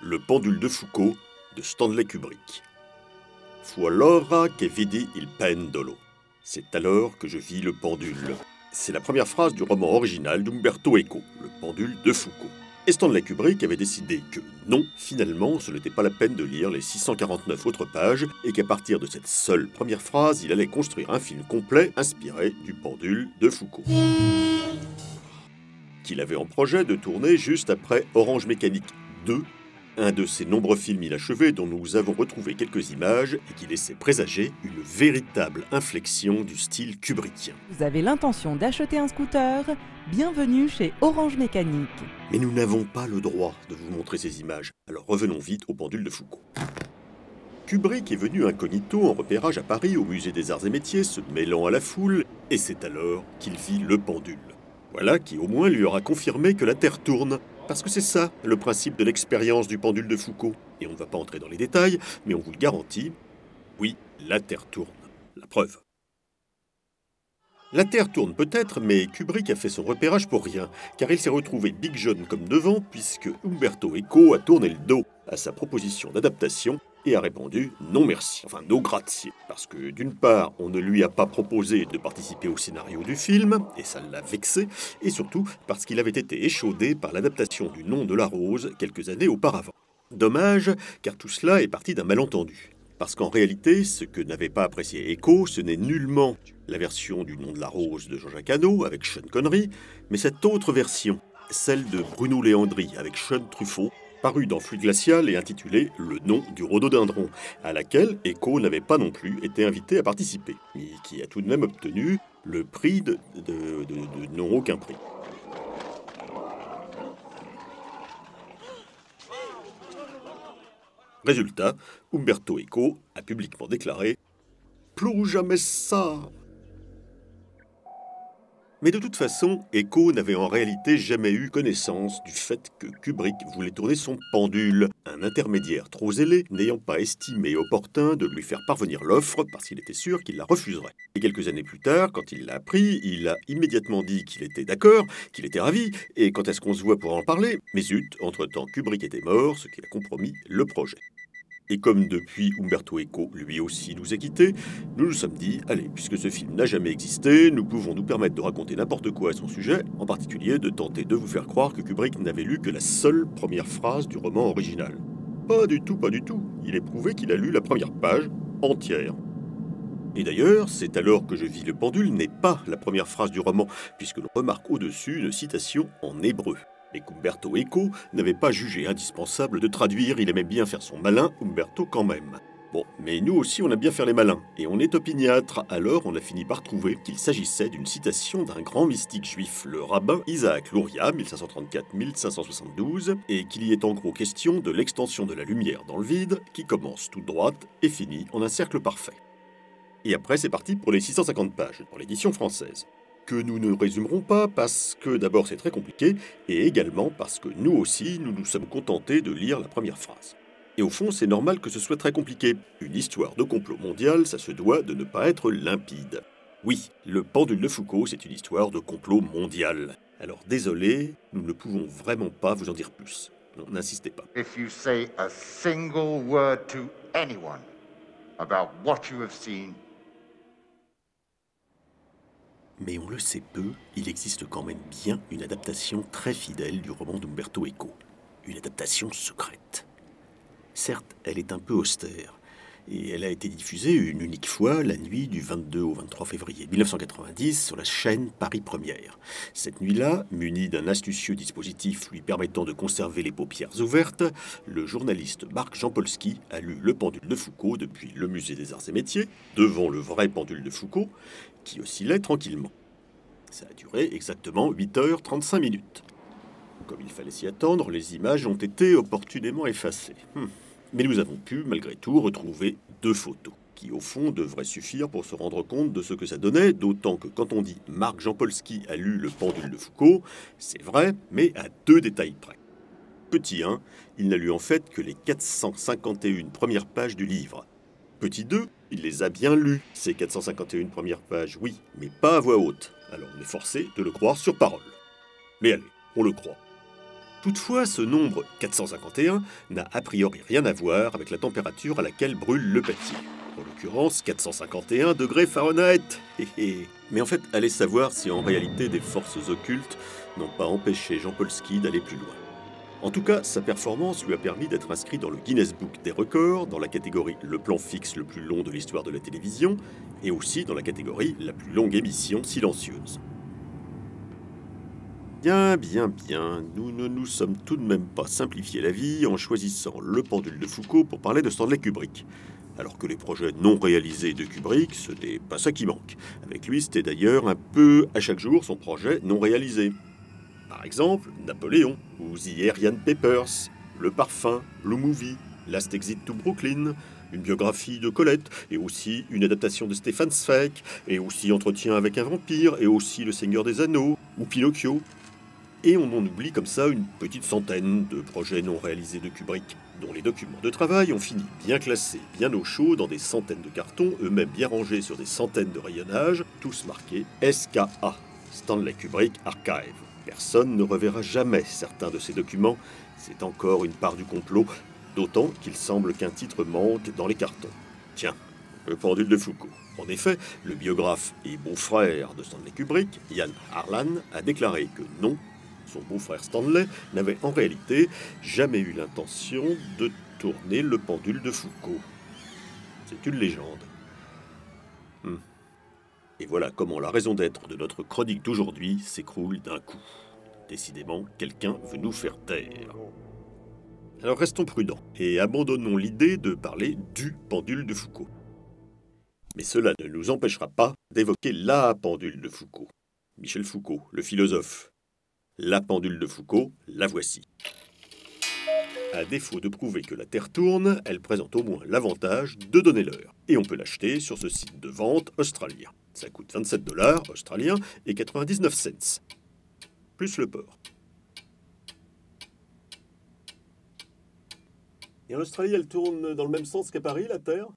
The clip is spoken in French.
Le pendule de Foucault de Stanley Kubrick. Fu allora che vidi il pendolo. C'est alors que je vis le pendule. C'est la première phrase du roman original d'Umberto Eco, Le pendule de Foucault. Et Stanley Kubrick avait décidé que non, finalement, ce n'était pas la peine de lire les 649 autres pages et qu'à partir de cette seule première phrase, il allait construire un film complet inspiré du pendule de Foucault. Qu'il avait en projet de tourner juste après Orange Mécanique 2, un de ces nombreux films inachevés dont nous avons retrouvé quelques images et qui laissait présager une véritable inflexion du style kubrickien. Vous avez l'intention d'acheter un scooter? Bienvenue chez Orange Mécanique. Mais nous n'avons pas le droit de vous montrer ces images, alors revenons vite au pendule de Foucault. Kubrick est venu incognito en repérage à Paris au musée des Arts et Métiers, se mêlant à la foule, et c'est alors qu'il vit le pendule. Voilà qui au moins lui aura confirmé que la Terre tourne, parce que c'est ça le principe de l'expérience du pendule de Foucault. Et on ne va pas entrer dans les détails, mais on vous le garantit, oui, la Terre tourne. La preuve. La Terre tourne peut-être, mais Kubrick a fait son repérage pour rien, car il s'est retrouvé Big John comme devant, puisque Umberto Eco a tourné le dos à sa proposition d'adaptation et a répondu non merci, enfin no grazie, parce que d'une part, on ne lui a pas proposé de participer au scénario du film, et ça l'a vexé, et surtout parce qu'il avait été échaudé par l'adaptation du Nom de la Rose quelques années auparavant. Dommage, car tout cela est parti d'un malentendu. Parce qu'en réalité, ce que n'avait pas apprécié Eco, ce n'est nullement la version du Nom de la Rose de Jean-Jacques Hano avec Sean Connery, mais cette autre version, celle de Bruno Léandri avec Sean Truffaut, parue dans Fluide glacial et intitulée Le nom du rhododendron, à laquelle Eco n'avait pas non plus été invité à participer, mais qui a tout de même obtenu le prix de non aucun prix. Résultat, Umberto Eco a publiquement déclaré « Plus jamais ça !» Mais de toute façon, Eco n'avait en réalité jamais eu connaissance du fait que Kubrick voulait tourner son pendule, un intermédiaire trop zélé n'ayant pas estimé opportun de lui faire parvenir l'offre parce qu'il était sûr qu'il la refuserait. Et quelques années plus tard, quand il l'a appris, il a immédiatement dit qu'il était d'accord, qu'il était ravi, et quand est-ce qu'on se voit pour en parler? Mais zut, entre-temps Kubrick était mort, ce qui a compromis le projet. Et comme depuis Umberto Eco lui aussi nous a quittés, nous nous sommes dit, allez, puisque ce film n'a jamais existé, nous pouvons nous permettre de raconter n'importe quoi à son sujet, en particulier de tenter de vous faire croire que Kubrick n'avait lu que la seule première phrase du roman original. Pas du tout, pas du tout. Il est prouvé qu'il a lu la première page entière. Et d'ailleurs, c'est alors que je vis le pendule n'est pas la première phrase du roman, puisque l'on remarque au-dessus une citation en hébreu. Mais qu'Umberto Eco n'avait pas jugé indispensable de traduire, il aimait bien faire son malin, Umberto quand même. Bon, mais nous aussi on aime bien faire les malins, et on est opiniâtre, alors on a fini par trouver qu'il s'agissait d'une citation d'un grand mystique juif, le rabbin Isaac Luria, 1534-1572, et qu'il y est en gros question de l'extension de la lumière dans le vide, qui commence toute droite et finit en un cercle parfait. Et après c'est parti pour les 650 pages, pour l'édition française. Que nous ne résumerons pas parce que d'abord c'est très compliqué, et également parce que nous aussi nous nous sommes contentés de lire la première phrase. Et au fond c'est normal que ce soit très compliqué. Une histoire de complot mondial, ça se doit de ne pas être limpide. Oui, le pendule de Foucault c'est une histoire de complot mondial. Alors désolé, nous ne pouvons vraiment pas vous en dire plus. Non, n'insistez pas. If you say a single word to anyone about what you have seen, mais on le sait peu, il existe quand même bien une adaptation très fidèle du roman d'Umberto Eco. Une adaptation secrète. Certes, elle est un peu austère, et elle a été diffusée une unique fois la nuit du 22 au 23 février 1990 sur la chaîne Paris Première. Cette nuit-là, muni d'un astucieux dispositif lui permettant de conserver les paupières ouvertes, le journaliste Marc Jampolsky a lu Le pendule de Foucault depuis le musée des Arts et Métiers, devant le vrai pendule de Foucault, qui oscillait tranquillement. Ça a duré exactement 8h35 minutes. Comme il fallait s'y attendre, les images ont été opportunément effacées. Mais nous avons pu, malgré tout, retrouver 2 photos, qui au fond devraient suffire pour se rendre compte de ce que ça donnait, d'autant que quand on dit Marc Jampolsky a lu Le pendule de Foucault, c'est vrai, mais à 2 détails près. Petit 1, il n'a lu en fait que les 451 premières pages du livre. Petit 2, il les a bien lus, ces 451 premières pages, oui, mais pas à voix haute. Alors on est forcé de le croire sur parole. Mais allez, on le croit. Toutefois, ce nombre 451 n'a a priori rien à voir avec la température à laquelle brûle le papier. En l'occurrence, 451 degrés Fahrenheit. Mais en fait, allez savoir si en réalité des forces occultes n'ont pas empêché Jean Polsky d'aller plus loin. En tout cas, sa performance lui a permis d'être inscrit dans le Guinness Book des records, dans la catégorie le plan fixe le plus long de l'histoire de la télévision, et aussi dans la catégorie la plus longue émission silencieuse. Bien, nous ne nous sommes tout de même pas simplifié la vie en choisissant le pendule de Foucault pour parler de Stanley Kubrick. Alors que les projets non réalisés de Kubrick, ce n'est pas ça qui manque. Avec lui, c'était d'ailleurs un peu à chaque jour son projet non réalisé. Par exemple, Napoléon, ou The Aryan Papers, Le Parfum, Blue Movie, Last Exit to Brooklyn, une biographie de Colette, et aussi une adaptation de Stefan Zweig, et aussi Entretien avec un vampire, et aussi Le Seigneur des Anneaux, ou Pinocchio. Et on en oublie comme ça une petite centaine de projets non réalisés de Kubrick, dont les documents de travail ont fini bien classés, bien au chaud, dans des centaines de cartons, eux-mêmes bien rangés sur des centaines de rayonnages, tous marqués SKA, Stanley Kubrick Archive. Personne ne reverra jamais certains de ces documents, c'est encore une part du complot, d'autant qu'il semble qu'un titre manque dans les cartons. Tiens, le pendule de Foucault. En effet, le biographe et beau-frère de Stanley Kubrick, Ian Harlan, a déclaré que non, son beau-frère Stanley n'avait en réalité jamais eu l'intention de tourner le pendule de Foucault. C'est une légende. Et voilà comment la raison d'être de notre chronique d'aujourd'hui s'écroule d'un coup. Décidément, quelqu'un veut nous faire taire. Alors restons prudents et abandonnons l'idée de parler du pendule de Foucault. Mais cela ne nous empêchera pas d'évoquer la pendule de Foucault. Michel Foucault, le philosophe. La pendule de Foucault, la voici. À défaut de prouver que la Terre tourne, elle présente au moins l'avantage de donner l'heure. Et on peut l'acheter sur ce site de vente australien. Ça coûte 27 $ australiens et 99 cents. Plus le port. Et en Australie, elle tourne dans le même sens qu'à Paris, la Terre ?